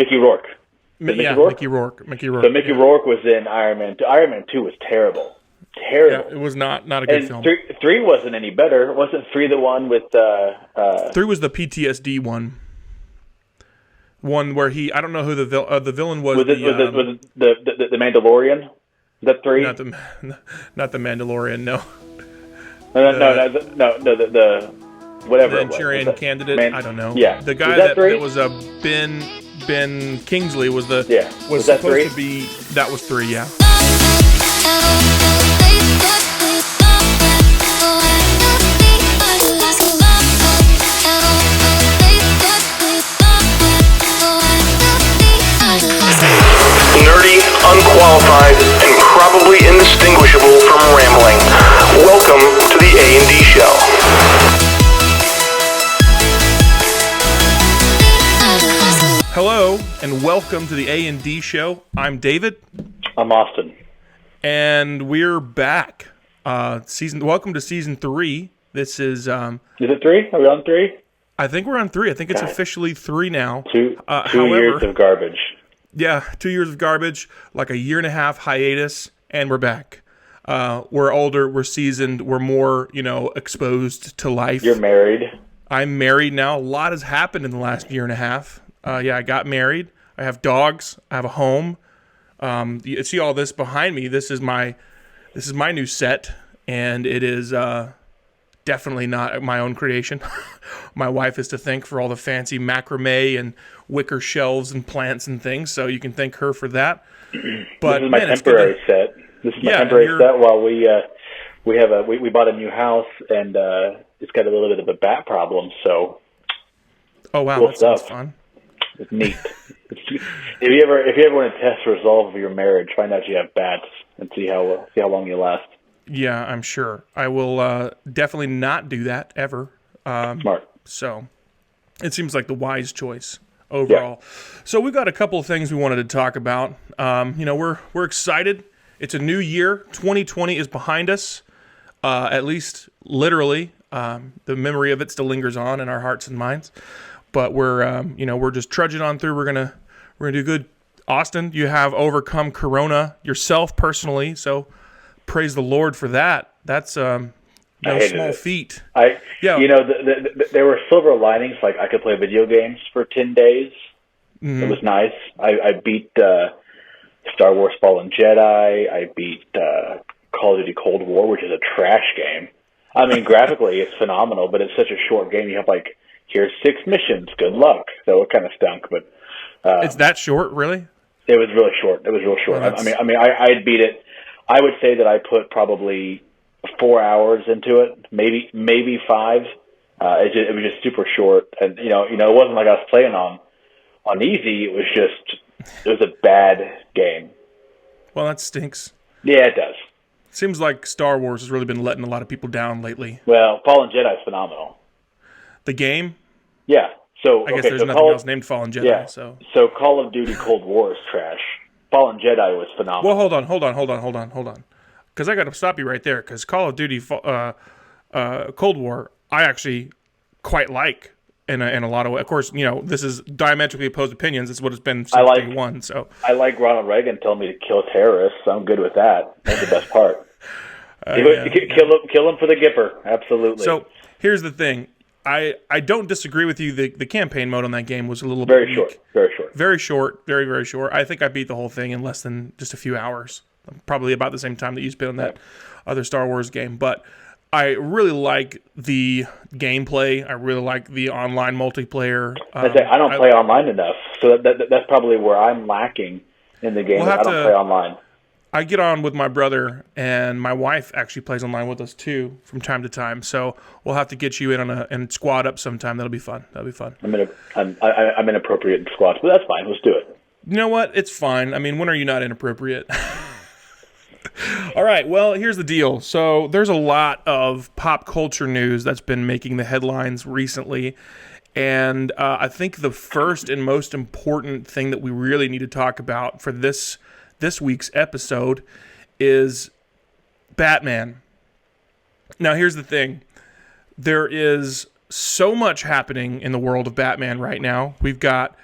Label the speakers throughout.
Speaker 1: Mickey Rourke.
Speaker 2: Mickey Rourke.
Speaker 1: So Mickey Rourke was in Iron Man 2. Iron Man 2 was terrible. Terrible.
Speaker 2: Yeah, it was not a good film.
Speaker 1: 3 wasn't any better. Wasn't 3 the one with...
Speaker 2: 3 was the PTSD one. One where I don't know who the villain was.
Speaker 1: Was it the Mandalorian? Is that 3?
Speaker 2: Not the Mandalorian, no.
Speaker 1: No, whatever.
Speaker 2: The Manchurian Candidate, I don't know.
Speaker 1: Yeah.
Speaker 2: The guy that was a Ben Kingsley was the...
Speaker 1: Yeah.
Speaker 2: Was
Speaker 1: that
Speaker 2: supposed
Speaker 1: 3?
Speaker 2: to be... That was 3, yeah.
Speaker 3: Nerdy, unqualified, and probably indistinguishable from rambling. Welcome to the A&D Show.
Speaker 2: Hello, and welcome to the A&D Show. I'm David.
Speaker 1: I'm Austin.
Speaker 2: And we're back. Welcome to season 3. This is...
Speaker 1: Is it 3? Are we on 3?
Speaker 2: I think we're on 3. I think it's officially 3 now.
Speaker 1: Two years of garbage.
Speaker 2: Yeah, 2 years of garbage, like a year and a half hiatus, and we're back. We're older, we're seasoned, we're more, exposed to life.
Speaker 1: You're married.
Speaker 2: I'm married now. A lot has happened in the last year and a half. I got married. I have dogs. I have a home. You see all this behind me. This is my new set, and it is definitely not my own creation. My wife is to thank for all the fancy macrame and wicker shelves and plants and things, so you can thank her for that. But
Speaker 1: this is my temporary set. This is my temporary set while we bought a new house, and it's got a little bit of a bat problem. So,
Speaker 2: oh wow,
Speaker 1: cool
Speaker 2: that
Speaker 1: stuff.
Speaker 2: sounds fun.
Speaker 1: It's neat. If you ever want to test the resolve of your marriage, find out you have bats and see how long you last.
Speaker 2: Yeah, I'm sure. I will definitely not do that ever.
Speaker 1: Smart.
Speaker 2: So it seems like the wise choice overall. Yeah. So we've got a couple of things we wanted to talk about. We're excited. It's a new year. 2020 is behind us, at least literally. The memory of it still lingers on in our hearts and minds. But we're just trudging on through. We're gonna do good. Austin, you have overcome Corona yourself personally, so praise the Lord for that. That's no small feat.
Speaker 1: There were silver linings. Like I could play video games for 10 days. Mm-hmm. It was nice. I beat Star Wars Fallen Jedi. I beat Call of Duty Cold War, which is a trash game. I mean, graphically it's phenomenal, but it's such a short game. You have here's 6 missions. Good luck. So it kind of stunk, but
Speaker 2: it's that short, really?
Speaker 1: It was really short. It was real short.
Speaker 2: Well,
Speaker 1: I beat it. I would say that I put probably 4 hours into it, maybe 5. It was just super short, and it wasn't like I was playing on easy. It was a bad game.
Speaker 2: Well, that stinks.
Speaker 1: Yeah, it does.
Speaker 2: Seems like Star Wars has really been letting a lot of people down lately.
Speaker 1: Well, Fallen Jedi is phenomenal.
Speaker 2: The game?
Speaker 1: Yeah. So
Speaker 2: I guess there's nothing else named Fallen Jedi.
Speaker 1: Yeah.
Speaker 2: So
Speaker 1: Call of Duty Cold War is trash. Fallen Jedi was phenomenal.
Speaker 2: Well, hold on. Because I got to stop you right there. Because Call of Duty Cold War, I actually quite like in a lot of ways. Of course, this is diametrically opposed opinions. It's what it's been since day one. So I
Speaker 1: like Ronald Reagan telling me to kill terrorists. I'm good with that. That's the best part. Kill him for the Gipper. Absolutely.
Speaker 2: So here's the thing. I don't disagree with you. The campaign mode on that game was a little
Speaker 1: very
Speaker 2: bit
Speaker 1: short.
Speaker 2: weak.
Speaker 1: Very short.
Speaker 2: Very short. Very, very short. I think I beat the whole thing in less than just a few hours. Probably about the same time that you spent on that other Star Wars game. But I really like the gameplay. I really like the online multiplayer.
Speaker 1: I don't play online enough, so that's probably where I'm lacking in the game. I don't play online.
Speaker 2: I get on with my brother, and my wife actually plays online with us too from time to time. So we'll have to get you in and squad up sometime. That'll be fun.
Speaker 1: I'm inappropriate in squads, but that's fine. Let's do it.
Speaker 2: You know what? It's fine. I mean, when are you not inappropriate? All right. Well, here's the deal. So there's a lot of pop culture news that's been making the headlines recently. And I think the first and most important thing that we really need to talk about for this week's episode is Batman. Now, here's the thing. There is so much happening in the world of Batman right now. We've got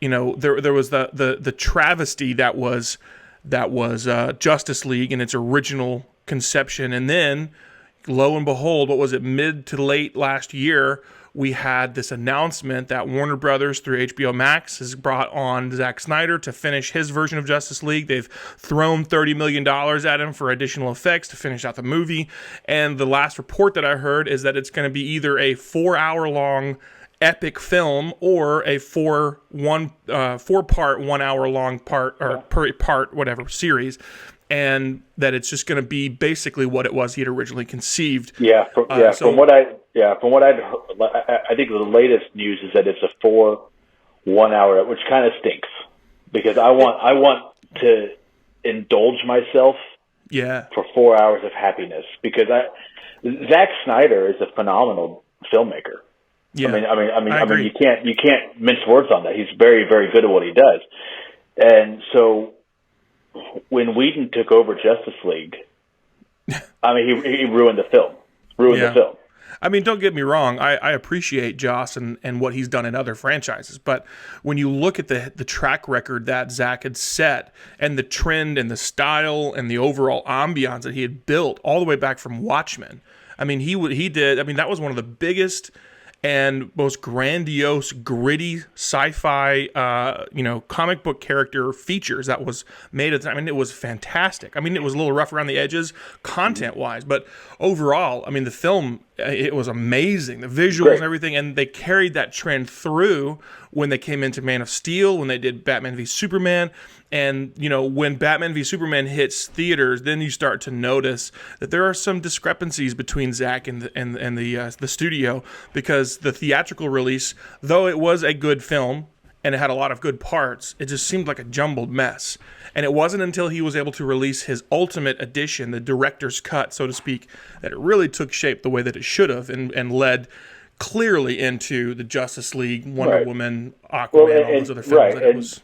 Speaker 2: there was the travesty that was Justice League in its original conception, and then lo and behold, what was it, mid to late last year, we had this announcement that Warner Brothers through HBO Max has brought on Zack Snyder to finish his version of Justice League. They've thrown $30 million at him for additional effects to finish out the movie. And the last report that I heard is that it's going to be either a 4-hour-long epic film or a four-part, 1-hour-long per series. And that it's just going to be basically what it was he had originally conceived.
Speaker 1: From what I'd heard, I think the latest news is that it's a 1-hour, which kind of stinks because I want to indulge myself for 4 hours of happiness because Zack Snyder is a phenomenal filmmaker.
Speaker 2: Yeah,
Speaker 1: I mean, you can't mince words on that. He's very, very good at what he does, and so. When Whedon took over Justice League, I mean, he ruined the film. The film.
Speaker 2: I mean, don't get me wrong. I appreciate Joss and what he's done in other franchises. But when you look at the track record that Zack had set and the trend and the style and the overall ambiance that he had built all the way back from Watchmen, I mean, he did. I mean, that was one of the biggest and most grandiose, gritty sci-fi, comic book character features that was made at the time. I mean, it was fantastic. I mean, it was a little rough around the edges, content-wise, but overall, I mean, the film, it was amazing. The visuals and everything, and they carried that trend through when they came into Man of Steel, when they did Batman v Superman, and, when Batman v Superman hits theaters, then you start to notice that there are some discrepancies between Zack and the studio, because the theatrical release, though it was a good film and it had a lot of good parts, it just seemed like a jumbled mess. And it wasn't until he was able to release his ultimate edition, the director's cut, so to speak, that it really took shape the way that it should have and led clearly into the Justice League, Wonder Woman, Aquaman, all those other films that it was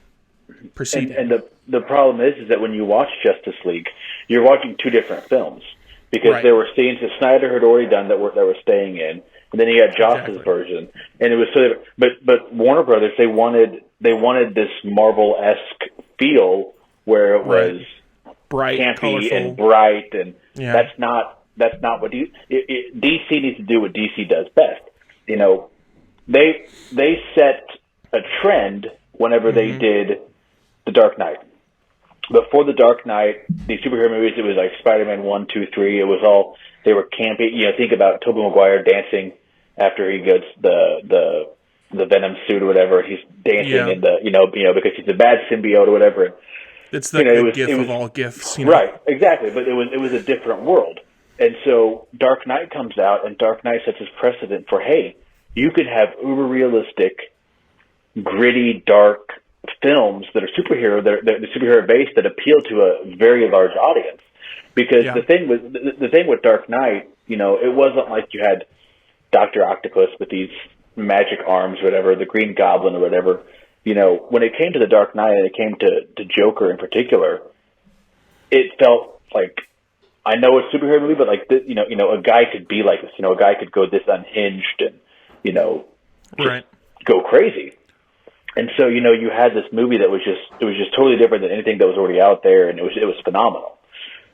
Speaker 2: preceding.
Speaker 1: And the problem is that when you watch Justice League, you're watching two different films because there were scenes that Snyder had already done that were staying in, and then you had Joss's version, and it was sort of. But Warner Brothers, they wanted this Marvel-esque feel where it was
Speaker 2: bright,
Speaker 1: campy,
Speaker 2: colorful,
Speaker 1: and bright, and that's not what DC needs to do. What DC does best, they set a trend whenever they did The Dark Knight. Before The Dark Knight, these superhero movies, it was like Spider-Man 1, 2, 3. It was all, they were campy. Think about Tobey Maguire dancing after he gets the Venom suit or whatever. He's dancing in the, because he's a bad symbiote or whatever.
Speaker 2: It's the gif of all gifs.
Speaker 1: Right, exactly. But it was a different world. And so Dark Knight comes out, and Dark Knight sets his precedent for, hey, you could have uber-realistic, gritty, dark films that are superhero, they're superhero based, that appeal to a very large audience. Because the thing with Dark Knight, it wasn't like you had Dr. Octopus with these magic arms, or whatever, the Green Goblin or whatever. When it came to the Dark Knight and it came to Joker in particular, it felt like, I know it's a superhero movie, but like a guy could be like this. A guy could go this unhinged and go crazy. And so you had this movie that was just totally different than anything that was already out there, and it was phenomenal.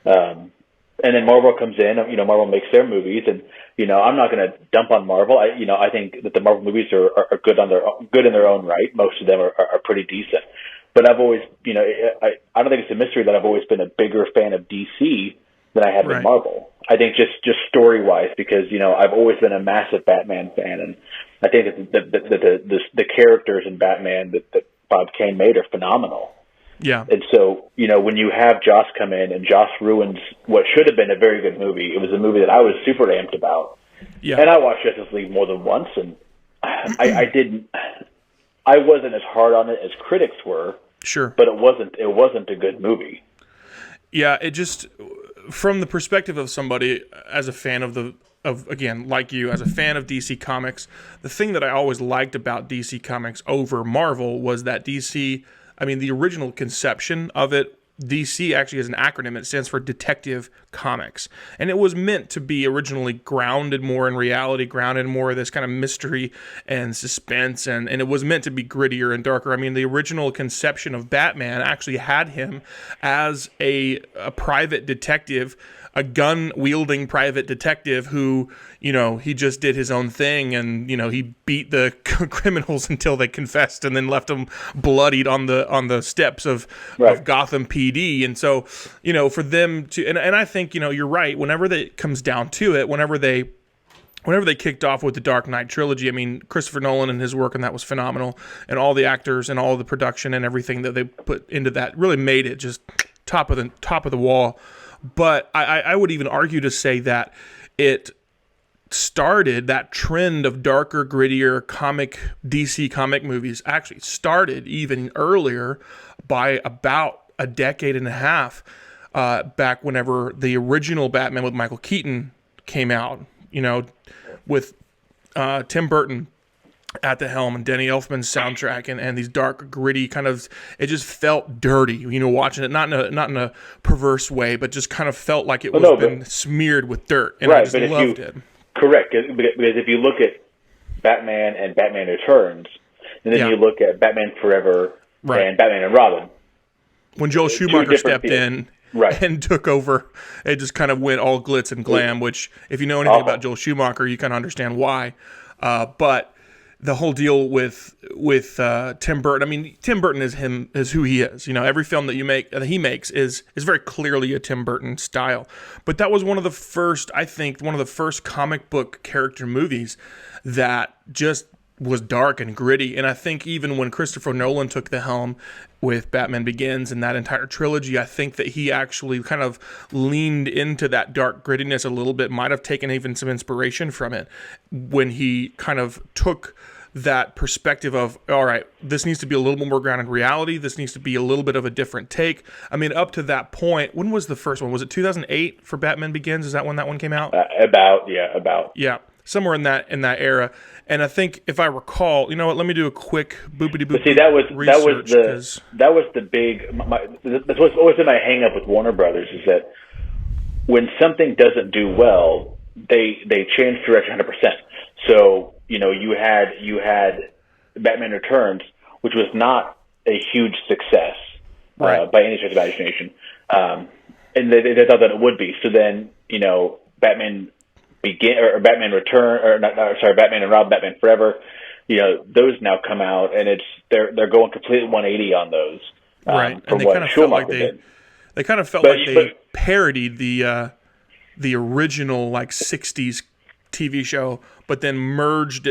Speaker 1: And then Marvel comes in. Marvel makes their movies, and I'm not going to dump on Marvel. I think that the Marvel movies are good in their own right. Most of them are pretty decent. But I've always, I don't think it's a mystery that I've always been a bigger fan of DC than I have been Marvel. I think just story wise, because I've always been a massive Batman fan, and I think that the characters in Batman that Bob Kane made are phenomenal.
Speaker 2: Yeah.
Speaker 1: And so, when you have Joss come in and Joss ruins what should have been a very good movie, it was a movie that I was super amped about. Yeah. And I watched Justice League more than once, and I wasn't as hard on it as critics were.
Speaker 2: Sure.
Speaker 1: But it wasn't a good movie.
Speaker 2: Yeah, it just, from the perspective of somebody as a fan again, like you, as a fan of DC Comics, the thing that I always liked about DC Comics over Marvel was that DC, the original conception of it DC actually has an acronym. It stands for Detective Comics. And it was meant to be originally grounded more in reality, grounded in more of this kind of mystery and suspense, and it was meant to be grittier and darker. I mean, the original conception of Batman actually had him as a private detective, a gun-wielding private detective who, he just did his own thing, and, he beat the criminals until they confessed and then left them bloodied on the steps of Gotham PD. And so, for them to, and I think, you're right, whenever it comes down to it, whenever they kicked off with the Dark Knight trilogy, I mean, Christopher Nolan and his work and that was phenomenal, and all the actors and all the production and everything that they put into that really made it just top of the wall. But I would even argue to say that it started, that trend of darker, grittier DC comic movies actually started even earlier by about a decade and a half back whenever the original Batman with Michael Keaton came out, with Tim Burton at the helm and Danny Elfman's soundtrack and these dark, gritty kind of, it just felt dirty, watching it, not in a perverse way, but just kind of felt like it was been smeared with dirt, and I just loved it.
Speaker 1: Correct, because if you look at Batman and Batman Returns, and then you look at Batman Forever and Batman and Robin,
Speaker 2: when Joel Schumacher stepped in and took over, it just kind of went all glitz and glam, which if you know anything about Joel Schumacher, you kind of understand why. But the whole deal with Tim Burton, I mean, Tim Burton is who he is. Every film that he makes is very clearly a Tim Burton style. But that was one of the first comic book character movies that just was dark and gritty. And I think even when Christopher Nolan took the helm with Batman Begins and that entire trilogy, I think that he actually kind of leaned into that dark grittiness a little bit, might have taken even some inspiration from it when he kind of took that perspective of, all right, this needs to be a little bit more grounded in reality. This needs to be a little bit of a different take. I mean, up to that point, when was the first one? Was it 2008 for Batman Begins? Is that when that one came out?
Speaker 1: About.
Speaker 2: Yeah, somewhere in that era. And I think, if I recall, let me do a quick boopity-boop.
Speaker 1: See, that was the big. That's what's always been my hang-up with Warner Brothers, is that when something doesn't do well, they change direction 100%. So you had Batman Returns, which was not a huge success by any stretch of imagination, and they thought that it would be. So then Batman Batman and Robin, Batman Forever, those now come out, and they're going completely 180 on those.
Speaker 2: And they kind of felt like they they parodied the original 60s TV show, but then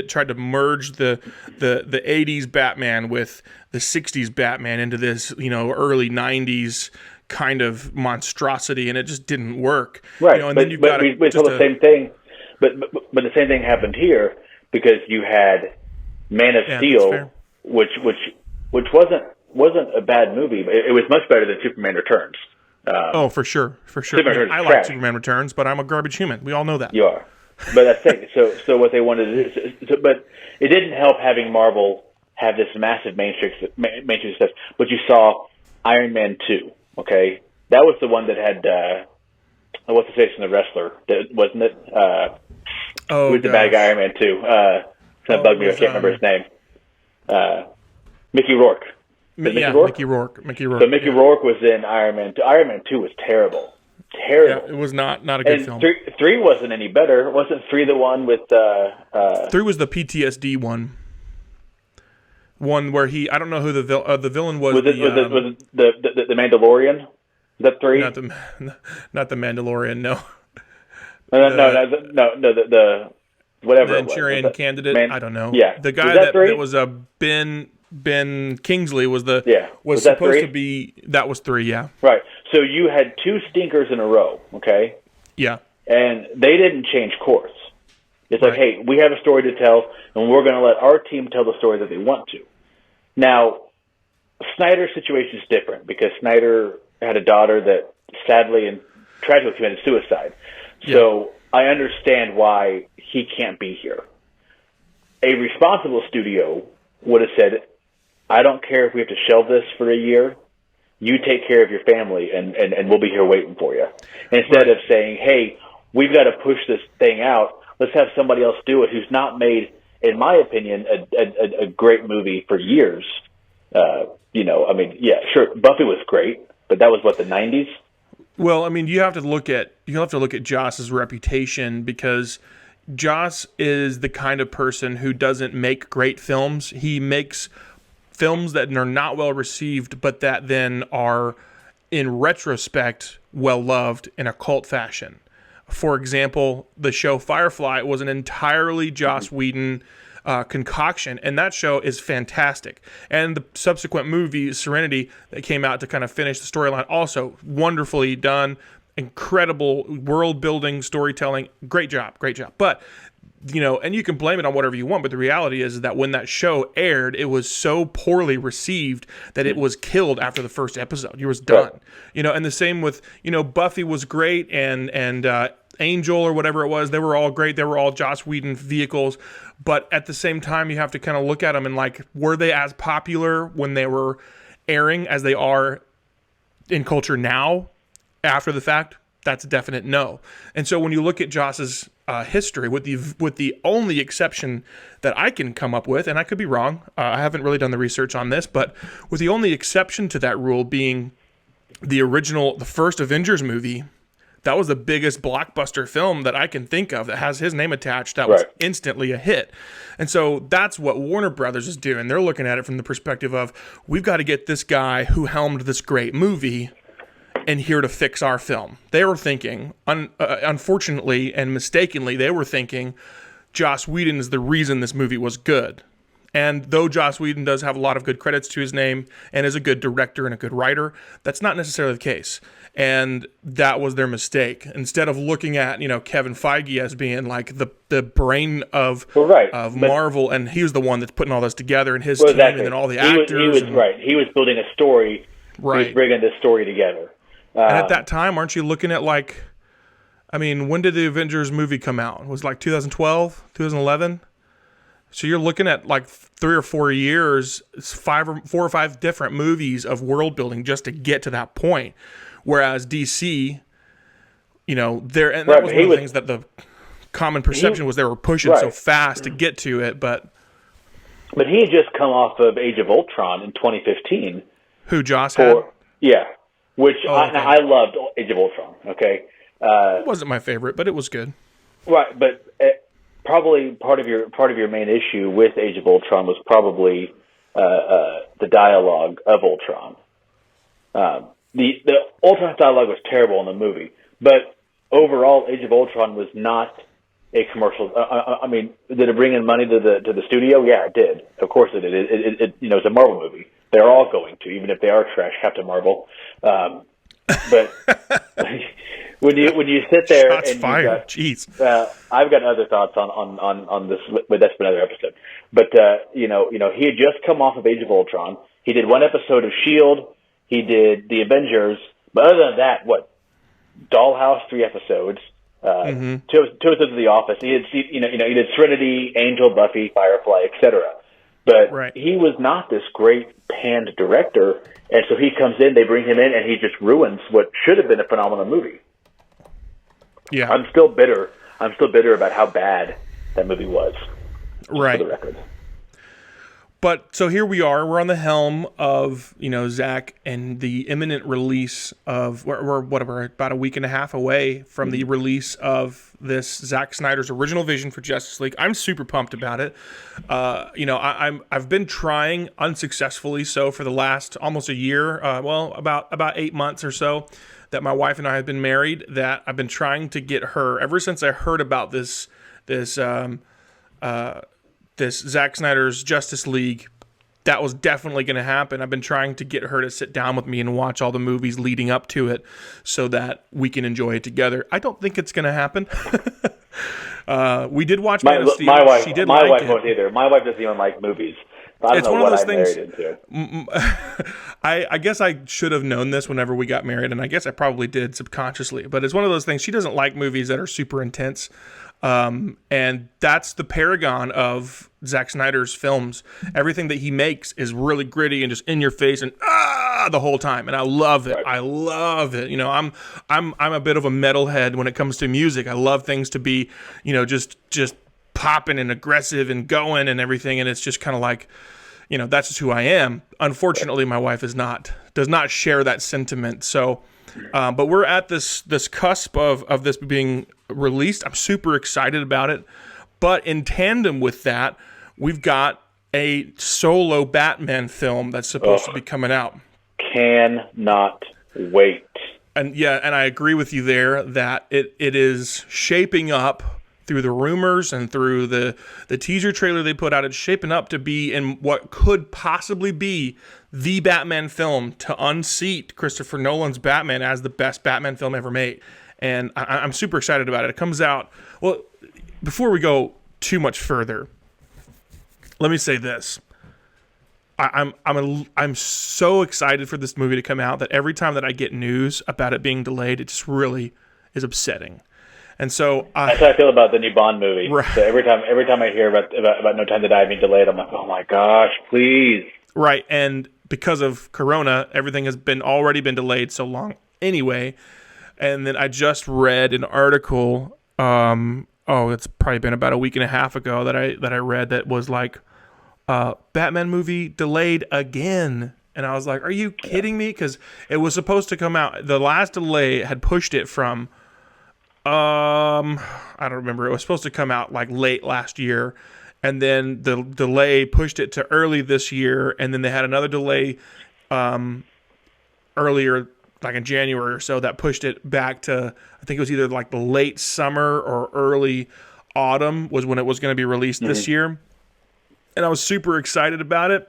Speaker 2: tried to merge the 80s Batman with the 60s Batman into this early 90s kind of monstrosity, and it just didn't work.
Speaker 1: Right,
Speaker 2: and
Speaker 1: then we told the same thing, but the same thing happened here, because you had Man of Steel, which wasn't a bad movie, but it was much better than Superman Returns.
Speaker 2: For sure. I like Superman Returns, but I'm a garbage human. We all know that.
Speaker 1: You are, but that's the thing. So what they wanted to do, but it didn't help having Marvel have this massive mainstream success. But you saw Iron Man 2. Okay, that was the one that had what's the face from the wrestler? Wasn't it? Who was the bad guy Iron Man 2? That bugged me. I can't remember his name. Mickey Rourke.
Speaker 2: Mickey Rourke.
Speaker 1: So Mickey Rourke was in Iron Man 2. Iron Man 2 was terrible.
Speaker 2: Yeah, it was not a good film.
Speaker 1: 3 wasn't any better. Wasn't 3 the one with
Speaker 2: 3 was the PTSD one. One where I don't know who the villain was.
Speaker 1: Was it the Mandalorian? Is that 3?
Speaker 2: Not the Mandalorian. No.
Speaker 1: No. The whatever.
Speaker 2: The Manchurian Candidate. I don't know.
Speaker 1: Yeah.
Speaker 2: The guy that was Ben Kingsley was supposed to be. That was 3. Yeah.
Speaker 1: Right. So you had 2 stinkers in a row. Okay.
Speaker 2: Yeah.
Speaker 1: And they didn't change course. It's like, hey, we have a story to tell, and we're going to let our team tell the story that they want to. Now, Snyder's situation is different, because Snyder had a daughter that sadly and tragically committed suicide. So I understand why he can't be here. A responsible studio would have said, I don't care if we have to shelve this for a year. You take care of your family, and we'll be here waiting for you. Instead of saying, hey, we've got to push this thing out. Let's have somebody else do it who's not made, in my opinion, a great movie for years. Sure, Buffy was great, but that was, the 90s?
Speaker 2: Well, I mean, you have to look at Joss's reputation, because Joss is the kind of person who doesn't make great films. He makes films that are not well received, but that then are, in retrospect, well loved in a cult fashion. For example, the show Firefly was an entirely Joss Whedon concoction, and that show is fantastic. And the subsequent movie, Serenity, that came out to kind of finish the storyline, also wonderfully done, incredible world building, storytelling, great job. But and you can blame it on whatever you want, but the reality is that when that show aired, it was so poorly received that it was killed after the first episode. It was done. And the same with, Buffy was great, and Angel or whatever it was, they were all great. They were all Joss Whedon vehicles. But at the same time, you have to kind of look at them and were they as popular when they were airing as they are in culture now after the fact? That's a definite no. And so when you look at Joss's history, with the only exception that I can come up with, and I could be wrong, I haven't really done the research on this, but with the only exception to that rule being the first Avengers movie, that was the biggest blockbuster film that I can think of that has his name attached. That was instantly a hit. And so that's what Warner Brothers is doing. They're looking at it from the perspective of, we've got to get this guy who helmed this great movie in here to fix our film. They were thinking, unfortunately and mistakenly, they were thinking Joss Whedon is the reason this movie was good. And though Joss Whedon does have a lot of good credits to his name and is a good director and a good writer, that's not necessarily the case. And that was their mistake. Instead of looking at, Kevin Feige as being the brain of Marvel, and he was the one that's putting all this together, and his team, and then all the actors.
Speaker 1: He was building a story. Right. He was bringing this story together.
Speaker 2: And at that time, aren't you looking at when did the Avengers movie come out? It was 2012, 2011? So you're looking at 3 or 4 years, 4 or 5 different movies of world building just to get to that point. Whereas DC, that was one of the things that the common perception was they were pushing so fast to get to it. But
Speaker 1: he had just come off of Age of Ultron in 2015.
Speaker 2: Who, Joss had?
Speaker 1: Yeah. Which I loved Age of Ultron. Okay,
Speaker 2: it wasn't my favorite, but it was good.
Speaker 1: Right, but probably part of your main issue with Age of Ultron was probably the dialogue of Ultron. The Ultron dialogue was terrible in the movie, but overall, Age of Ultron was not a commercial. Did it bring in money to the studio? Yeah, it did. Of course it did. It's a Marvel movie. They're all going to, even if they are trash, Captain Marvel. But when you sit there,
Speaker 2: shots and fired. Jeez.
Speaker 1: I've got other thoughts on this, but that's another episode. But he had just come off of Age of Ultron. He did one episode of S.H.I.E.L.D. He did the Avengers. But other than that, Dollhouse, 3 episodes. 2 episodes of The Office. He did Serenity, Angel, Buffy, Firefly, etc. But he was not this great panned director, and so he comes in, they bring him in, and he just ruins what should have been a phenomenal movie.
Speaker 2: Yeah,
Speaker 1: I'm still bitter about how bad that movie was.
Speaker 2: Right.
Speaker 1: For the record.
Speaker 2: But so here we are. We're on the helm of Zack and the imminent release of we're about a week and a half away from the release of this Zack Snyder's original vision for Justice League. I'm super pumped about it. I've been trying unsuccessfully so for the last almost a year. About 8 months or so that my wife and I have been married. That I've been trying to get her ever since I heard about this Zack Snyder's Justice League. That was definitely going to happen. I've been trying to get her to sit down with me and watch all the movies leading up to it so that we can enjoy it together. I don't think it's going to happen. We did watch Man of Steel.
Speaker 1: My wife,
Speaker 2: she did
Speaker 1: my
Speaker 2: like
Speaker 1: wife won't either. My wife doesn't even like movies. I don't know what I'm married into.
Speaker 2: I guess I should have known this whenever we got married, and I guess I probably did subconsciously. But it's one of those things. She doesn't like movies that are super intense. And that's the paragon of Zack Snyder's films. Everything that he makes is really gritty and just in your face and the whole time. And I love it.
Speaker 1: Right.
Speaker 2: I love it. You know, I'm a bit of a metalhead when it comes to music. I love things to be, you know, just popping and aggressive and going and everything. And it's just kind of like, you know, that's just who I am. Unfortunately, my wife does not share that sentiment. So, but we're at this cusp of this being released. I'm super excited about it. But in tandem with that, we've got a solo Batman film that's supposed to be coming out.
Speaker 1: Cannot wait.
Speaker 2: And yeah, and I agree with you there that it is shaping up through the rumors and through the teaser trailer they put out. It's shaping up to be in what could possibly be the Batman film to unseat Christopher Nolan's Batman as the best Batman film ever made. And I'm super excited about it. It comes out, well, before we go too much further, let me say this. I'm so excited for this movie to come out that every time that I get news about it being delayed, it just really is upsetting. And so
Speaker 1: that's how I feel about the new Bond movie.
Speaker 2: Right.
Speaker 1: So every time I hear about No Time to Die being delayed, I'm like, oh my gosh, please.
Speaker 2: Right, and because of Corona, everything has already been delayed so long anyway. And then I just read an article. It's probably been about a week and a half ago that I read that was like, Batman movie delayed again. And I was like, are you kidding me? Because it was supposed to come out. The last delay had pushed it from, I don't remember. It was supposed to come out like late last year. And then the delay pushed it to early this year. And then they had another delay earlier, like in January or so, that pushed it back to, I think it was either like the late summer or early autumn was when it was going to be released this year. And I was super excited about it.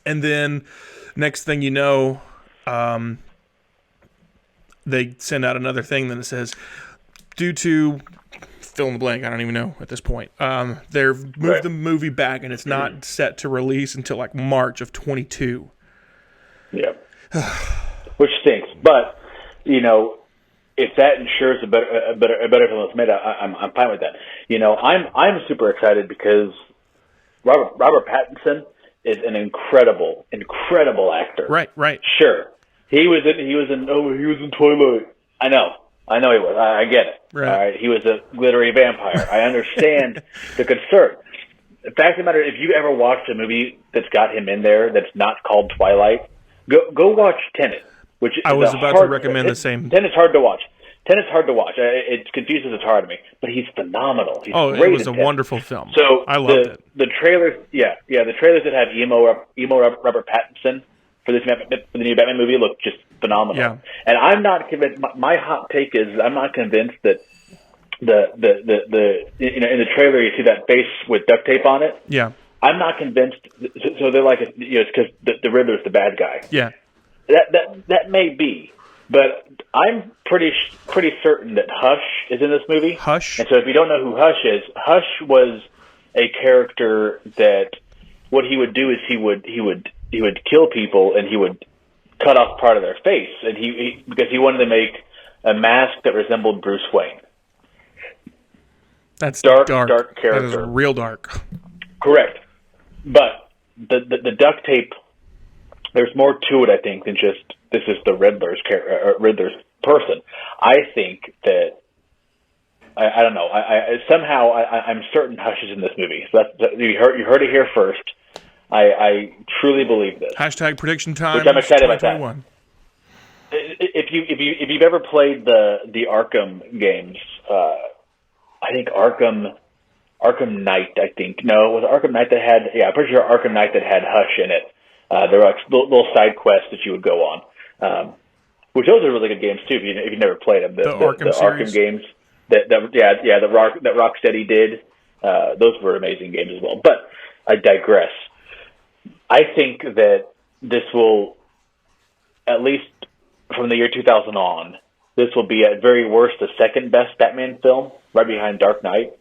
Speaker 2: And then next thing you know, they send out another thing that says, due to fill in the blank, I don't even know at this point, they've moved the movie back and it's not set to release until like March of 22.
Speaker 1: Yeah. Which stinks. But, you know, if that ensures a better film that's made, I'm fine with that. You know, I'm super excited because Robert Pattinson is an incredible actor.
Speaker 2: Right.
Speaker 1: Sure. He was in Twilight. I know he was. I get it.
Speaker 2: Right.
Speaker 1: All right. He was a glittery vampire. I understand the concern. The fact of the matter, if you ever watched a movie that's got him in there that's not called Twilight, go watch Tenet. Which
Speaker 2: I was about to recommend the same.
Speaker 1: Tenet's hard to watch. It confuses the tar to me, but he's phenomenal. He's great.
Speaker 2: It was a wonderful film.
Speaker 1: So
Speaker 2: I loved it.
Speaker 1: The trailers, the trailers that have emo Robert Pattinson for the new Batman movie look just phenomenal.
Speaker 2: Yeah.
Speaker 1: And I'm not convinced. My hot take is I'm not convinced that the in the trailer you see that face with duct tape on it.
Speaker 2: Yeah.
Speaker 1: I'm not convinced. So they're like, it's because the Riddler's the bad guy.
Speaker 2: Yeah.
Speaker 1: That may be. But I'm pretty certain that Hush is in this movie.
Speaker 2: Hush?
Speaker 1: And so if you don't know who Hush is, Hush was a character that what he would do is he would kill people and he would cut off part of their face, and he because he wanted to make a mask that resembled Bruce Wayne.
Speaker 2: That's
Speaker 1: dark character.
Speaker 2: That is real dark.
Speaker 1: Correct. But the duct tape, there's more to it, I think, than just this is the Riddler's person. I think that I don't know. I'm certain Hush is in this movie. So you heard it here first. I truly believe this.
Speaker 2: Hashtag prediction time.
Speaker 1: Which I'm excited about that. If you've ever played the Arkham games, I think Arkham Knight. I think no, it was Arkham Knight that had. Yeah, I'm pretty sure Arkham Knight that had Hush in it. There were like little side quests that you would go on, which those are really good games too. If you've never played them, the Arkham games that Rocksteady did, those were amazing games as well. But I digress. I think that this will, at least from the year 2000 on, this will be at very worst the second best Batman film, right behind Dark Knight.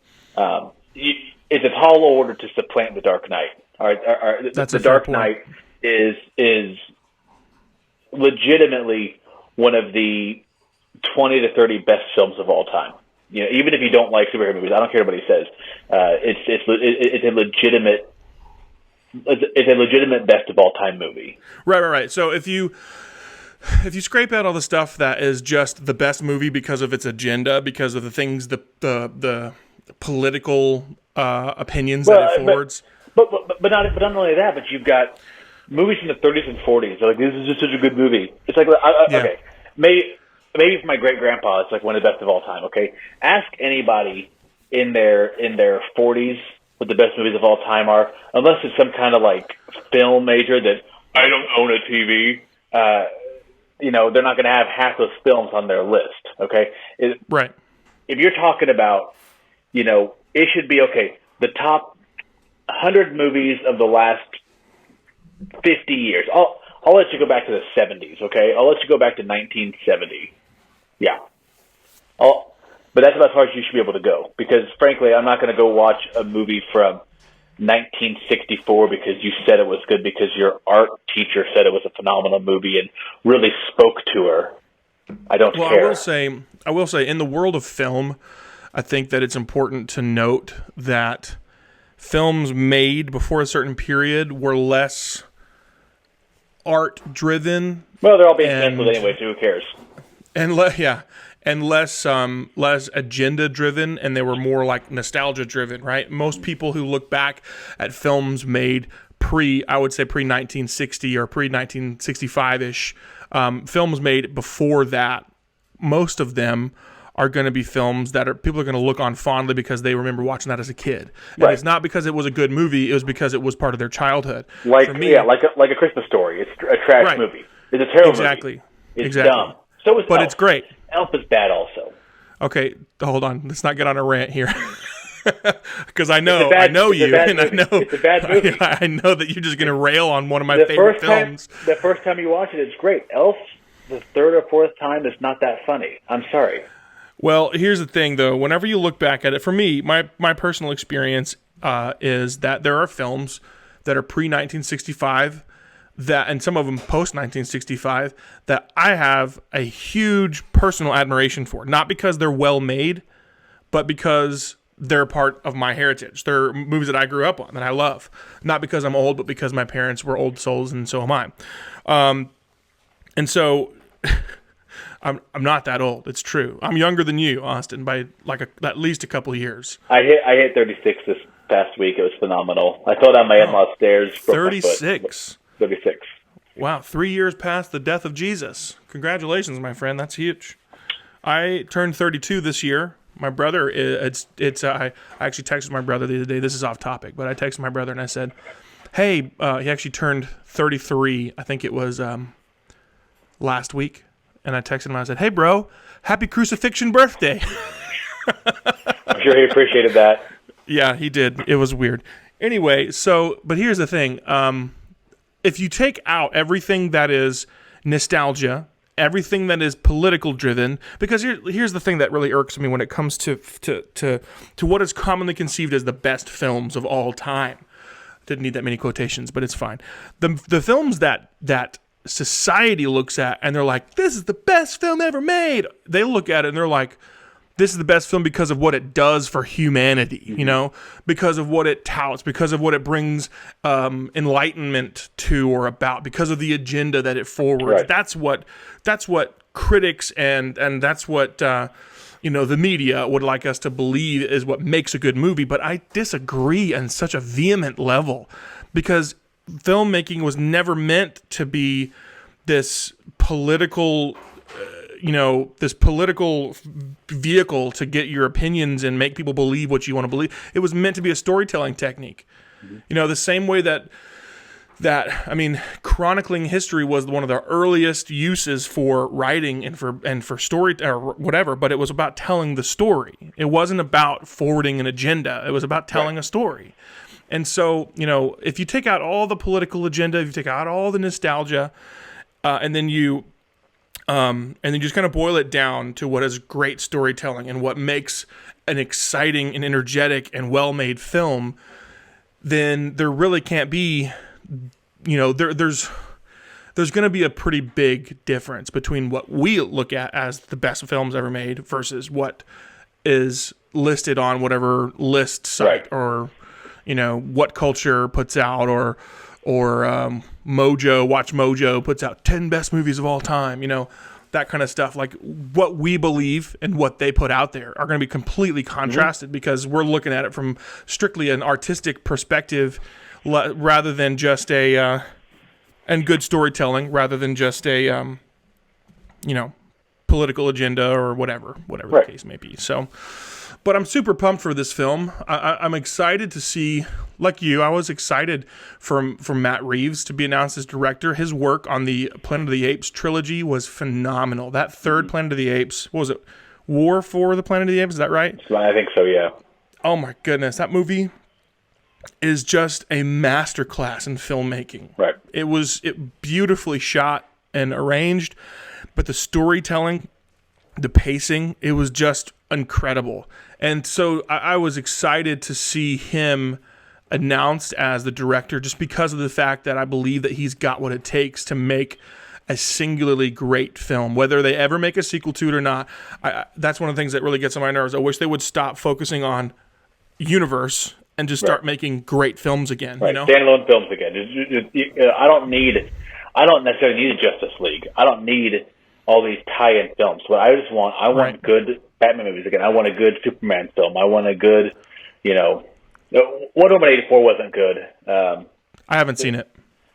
Speaker 1: It's a tall order to supplant the Dark Knight. All right, the Dark Knight is legitimately one of the 20 to 30 best films of all time. even if you don't like superhero movies, I don't care what he says. It's a legitimate best of all time movie.
Speaker 2: Right. So if you scrape out all the stuff that is just the best movie because of its agenda, because of the things, the political opinions that it forwards.
Speaker 1: But not only that, but you've got movies from the 30s and 40s. They're like, this is just such a good movie. It's like, okay, maybe for my great grandpa, it's like one of the best of all time. Okay, ask anybody in their 40s what the best movies of all time are, unless it's some kind of like film major that I don't own a TV. They're not going to have half those films on their list. Okay,
Speaker 2: right.
Speaker 1: If you're talking about, it should be okay. The top 100 movies of the last 50 years. I'll let you go back to the 70s, okay? I'll let you go back to 1970. Yeah. But that's about as far as you should be able to go. Because, frankly, I'm not going to go watch a movie from 1964 because you said it was good, because your art teacher said it was a phenomenal movie and really spoke to her. I don't care.
Speaker 2: I will say, in the world of film, I think that it's important to note that films made before a certain period were less art-driven.
Speaker 1: Well, they're all being canceled anyway, so who cares?
Speaker 2: And less agenda-driven, and they were more like nostalgia-driven, right? Most people who look back at films made pre-1960 or pre-1965-ish, films made before that, most of them are going to be films that people are going to look on fondly because they remember watching that as a kid. And it's not because it was a good movie; it was because it was part of their childhood.
Speaker 1: Like a Christmas Story. It's a trash movie. It's a terrible movie. It's dumb. So is
Speaker 2: but
Speaker 1: Elf.
Speaker 2: It's great.
Speaker 1: Elf is bad also.
Speaker 2: Okay, hold on. Let's not get on a rant here. Because I know you, and I know
Speaker 1: it's a bad movie.
Speaker 2: I know that you're just going to rail on one of my favorite films.
Speaker 1: The first time you watch it, it's great. Elf, the third or fourth time, is not that funny. I'm sorry.
Speaker 2: Well, here's the thing, though. Whenever you look back at it, for me, my personal experience is that there are films that are pre-1965 and some of them post-1965 that I have a huge personal admiration for. Not because they're well made, but because they're part of my heritage. They're movies that I grew up on that I love. Not because I'm old, but because my parents were old souls, and so am I. And so I'm not that old. It's true. I'm younger than you, Austin, by at least a couple of years.
Speaker 1: I hit 36 this past week. It was phenomenal. I fell down my in-law stairs.
Speaker 2: 36.
Speaker 1: 36.
Speaker 2: Wow, 3 years past the death of Jesus. Congratulations, my friend. That's huge. I turned 32 this year. My brother, I actually texted my brother the other day. This is off topic, but I texted my brother and I said, hey, he actually turned 33. I think it was last week. And I texted him and I said, hey, bro, happy crucifixion birthday.
Speaker 1: I'm sure he appreciated that.
Speaker 2: Yeah, he did. It was weird. Anyway, but here's the thing. If you take out everything that is nostalgia, everything that is political driven, because here's the thing that really irks me when it comes to what is commonly conceived as the best films of all time. Didn't need that many quotations, but it's fine. The films that society looks at and they're like, this is the best film ever made. They look at it and they're like, this is the best film because of what it does for humanity, because of what it touts, because of what it brings enlightenment to or about, because of the agenda that it forwards. Right. That's what critics and that's what the media would like us to believe is what makes a good movie. But I disagree on such a vehement level, because filmmaking was never meant to be this political vehicle to get your opinions and make people believe what you want to believe. It was meant to be a storytelling technique. Mm-hmm. The same way that chronicling history was one of the earliest uses for writing and for story or whatever, but it was about telling the story. It wasn't about forwarding an agenda. It was about telling a story. And so, if you take out all the political agenda, if you take out all the nostalgia, and then you just kind of boil it down to what is great storytelling and what makes an exciting and energetic and well-made film, then there really can't be, there's going to be a pretty big difference between what we look at as the best films ever made versus what is listed on whatever list site,
Speaker 1: Right.
Speaker 2: or What Culture puts out, or Watch Mojo puts out 10 best movies of all time, that kind of stuff. Like, what we believe and what they put out there are going to be completely contrasted, because we're looking at it from strictly an artistic perspective, rather than just and good storytelling, rather than just a political agenda or whatever
Speaker 1: Right.
Speaker 2: the case may be. So, but I'm super pumped for this film. I'm excited to see, like you, I was excited for Matt Reeves to be announced as director. His work on the Planet of the Apes trilogy was phenomenal. That third Planet of the Apes, what was it? War for the Planet of the Apes, is that right?
Speaker 1: I think so, yeah.
Speaker 2: Oh my goodness, that movie is just a masterclass in filmmaking.
Speaker 1: Right.
Speaker 2: It beautifully shot and arranged, but the storytelling, the pacing, it was just incredible. And so I was excited to see him announced as the director, just because of the fact that I believe that he's got what it takes to make a singularly great film. Whether they ever make a sequel to it or not, that's one of the things that really gets on my nerves. I wish they would stop focusing on universe and just start making great films again.
Speaker 1: Right. Standalone films again. I don't necessarily need a Justice League. I don't need all these tie-in films. But I want good Batman movies again. I want a good Superman film. I want a good, Wonder Woman 84 wasn't good.
Speaker 2: I haven't seen it.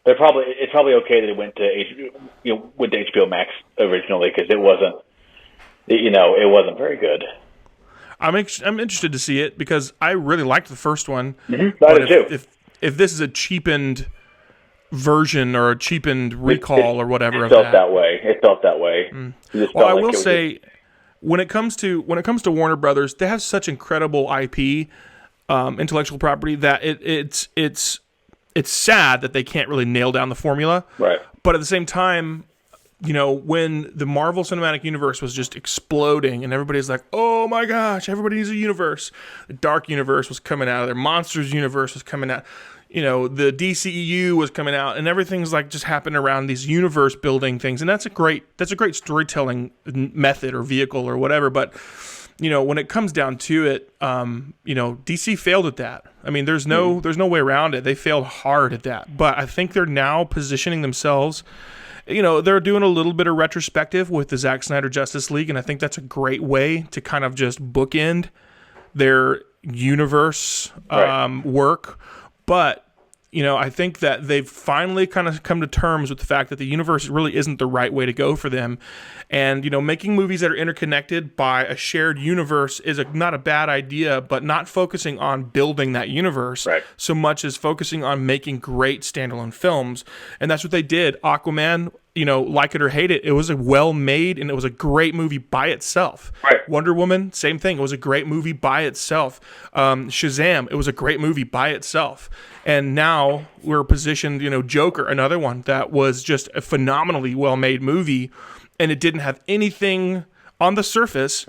Speaker 1: It's probably okay that it went to HBO Max originally, because it wasn't very good.
Speaker 2: I'm interested to see it, because I really liked the first one.
Speaker 1: Mm-hmm. I did too.
Speaker 2: If this is a cheapened version or a cheapened recall or whatever,
Speaker 1: it felt that way. It felt that way.
Speaker 2: Well, I will say, when it comes to Warner Brothers, they have such incredible IP, intellectual property, that it's sad that they can't really nail down the formula.
Speaker 1: Right.
Speaker 2: But at the same time, when the Marvel Cinematic Universe was just exploding and everybody's like, oh my gosh, everybody needs a universe. The Dark Universe was coming out, their Monsters Universe was coming out, the DCEU was coming out, and everything's like just happened around these universe building things. And that's a great storytelling method or vehicle or whatever. But, when it comes down to it, DC failed at that. I mean, there's no way around it. They failed hard at that. But I think they're now positioning themselves. They're doing a little bit of retrospective with the Zack Snyder Justice League, and I think that's a great way to kind of just bookend their universe work. But, I think that they've finally kind of come to terms with the fact that the universe really isn't the right way to go for them. And, making movies that are interconnected by a shared universe is not a bad idea, but not focusing on building that universe so much as focusing on making great standalone films. And that's what they did. Aquaman, like it or hate it, it was a well-made and it was a great movie by itself.
Speaker 1: Right.
Speaker 2: Wonder Woman, same thing. It was a great movie by itself. Shazam, it was a great movie by itself. And now we're positioned, Joker, another one that was just a phenomenally well-made movie, and it didn't have anything on the surface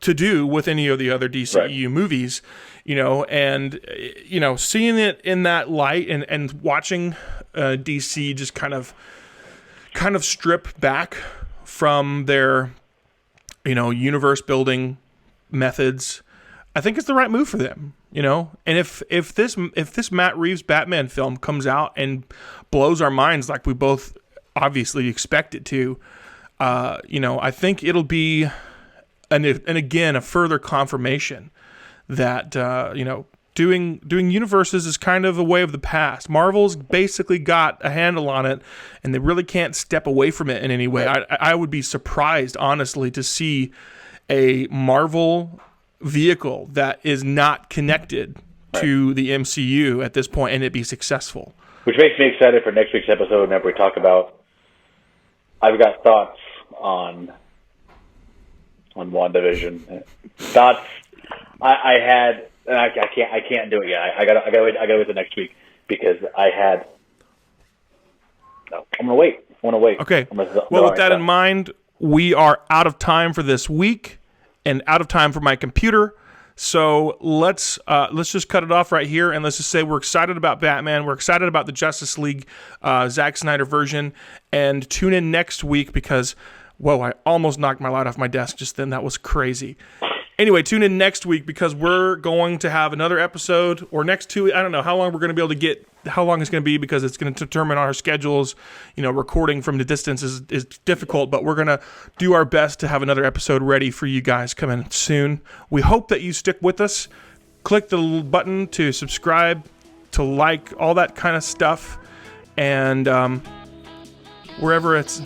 Speaker 2: to do with any of the other DCEU movies, and, seeing it in that light and watching DC just kind of strip back from their, universe building methods, I think it's the right move for them, And if this Matt Reeves Batman film comes out and blows our minds like we both obviously expect it to, I think it'll be and again a further confirmation that doing universes is kind of a way of the past. Marvel's basically got a handle on it, and they really can't step away from it in any way. I would be surprised, honestly, to see a Marvel vehicle that is not connected to the MCU at this point and it be successful.
Speaker 1: Which makes me excited for next week's episode whenever we talk about. I've got thoughts on WandaVision. Thoughts I had, and I can't do it yet. I gotta wait till next week because I had. No, I'm gonna wait.
Speaker 2: Okay. Well, with that in mind, we are out of time for this week and out of time for my computer. So let's just cut it off right here, and let's just say we're excited about Batman. We're excited about the Justice League Zack Snyder version, and tune in next week because, whoa, I almost knocked my light off my desk just then. That was crazy. Anyway, tune in next week because we're going to have another episode, or next 2. I don't know how long we're going to be able to get. How long it's going to be because it's going to determine our schedules. Recording from the distance is difficult, but we're going to do our best to have another episode ready for you guys coming soon. We hope that you stick with us. Click the button to subscribe, to like, all that kind of stuff. And wherever it's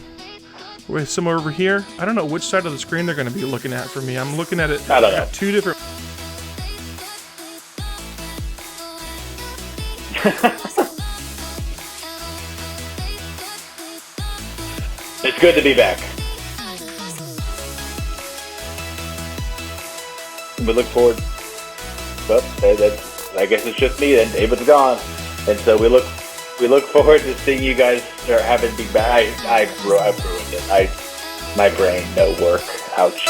Speaker 2: somewhere over here. I don't know which side of the screen they're going to be looking at for me. I'm looking at it at 2 different...
Speaker 1: It's good to be back. We look forward. Well, I guess it's just me then. David's gone, and so we look forward to seeing you guys start having big back. I ruined it. My brain, no work. Ouch.